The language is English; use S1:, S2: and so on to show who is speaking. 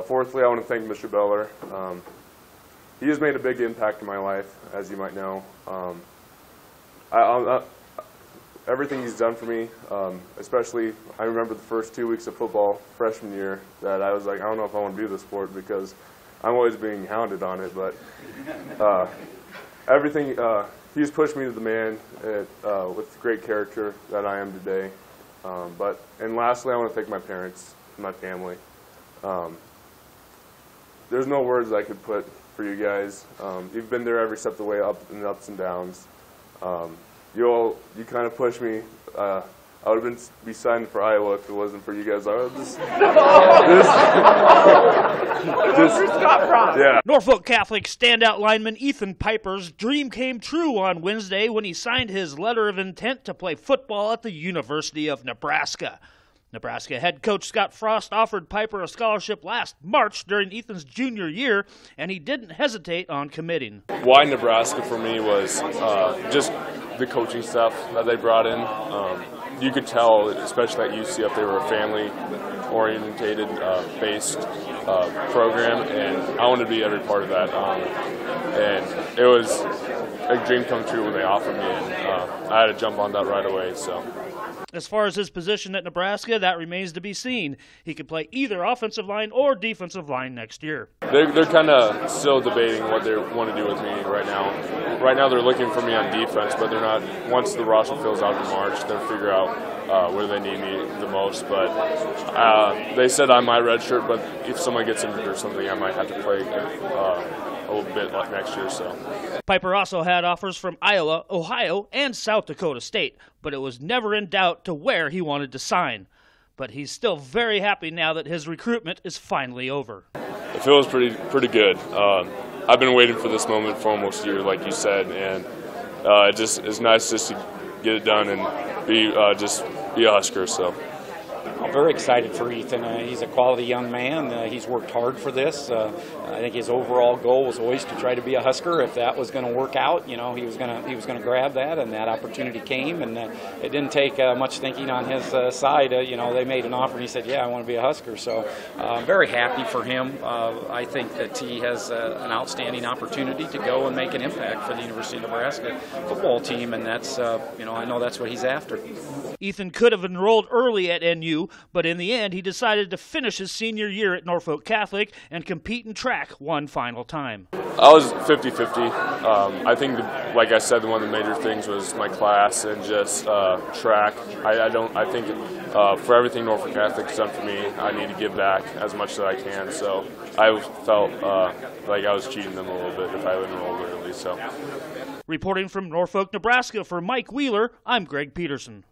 S1: Fourthly, I want to thank Mr. Beller. He has made a big impact in my life, as you might know. Everything he's done for me, especially I remember the first 2 weeks of football freshman year that I was like, I don't know if I want to do this sport because I'm always being hounded on it, but everything, he's pushed me to the man with great character that I am today. And lastly, I want to thank my parents and my family. There's no words I could put for you guys. You've been there every step of the way, up and ups and downs. You kind of pushed me. I would have been signed for Iowa if it wasn't for you guys. Yeah.
S2: Norfolk Catholic standout lineman Ethan Piper's dream came true on Wednesday when he signed his letter of intent to play football at the University of Nebraska. Nebraska head coach Scott Frost offered Piper a scholarship last March during Ethan's junior year, and he didn't hesitate on committing.
S1: Why Nebraska for me was just the coaching staff that they brought in. You could tell, especially at UCF, they were a family-orientated, based program, and I wanted to be every part of that. And it was a dream come true when they offered me, and I had to jump on that right away. So.
S2: As far as his position at Nebraska, that remains to be seen. He could play either offensive line or defensive line next year.
S1: They're kind of still debating what they want to do with me right now. Right now they're looking for me on defense, but they're not. Once the roster fills out in March, they'll figure out where they need me the most. But they said I'm my red shirt, but if someone gets injured or something, I might have to play a little bit like next year. So.
S2: Piper also had offers from Iowa, Ohio, and South Dakota State, but it was never in doubt to where he wanted to sign. But he's still very happy now that his recruitment is finally over.
S1: It feels pretty good. I've been waiting for this moment for almost a year, like you said, and it's nice just to get it done and be a Husker. So.
S3: I'm very excited for Ethan. He's a quality young man. He's worked hard for this. I think his overall goal was always to try to be a Husker. If that was going to work out, he was going to grab that, and that opportunity came. And it didn't take much thinking on his side. They made an offer, and he said, "Yeah, I want to be a Husker." So I'm very happy for him. I think that he has an outstanding opportunity to go and make an impact for the University of Nebraska football team, and that's I know that's what he's after.
S2: Ethan could have enrolled early at NU, but in the end he decided to finish his senior year at Norfolk Catholic and compete in track one final time.
S1: I was 50-50. I think, like I said, one of the major things was my class and just track. I think for everything Norfolk Catholic has done for me, I need to give back as much as I can. So I felt like I was cheating them a little bit if I enrolled early. So.
S2: Reporting from Norfolk, Nebraska for Mike Wheeler, I'm Greg Peterson.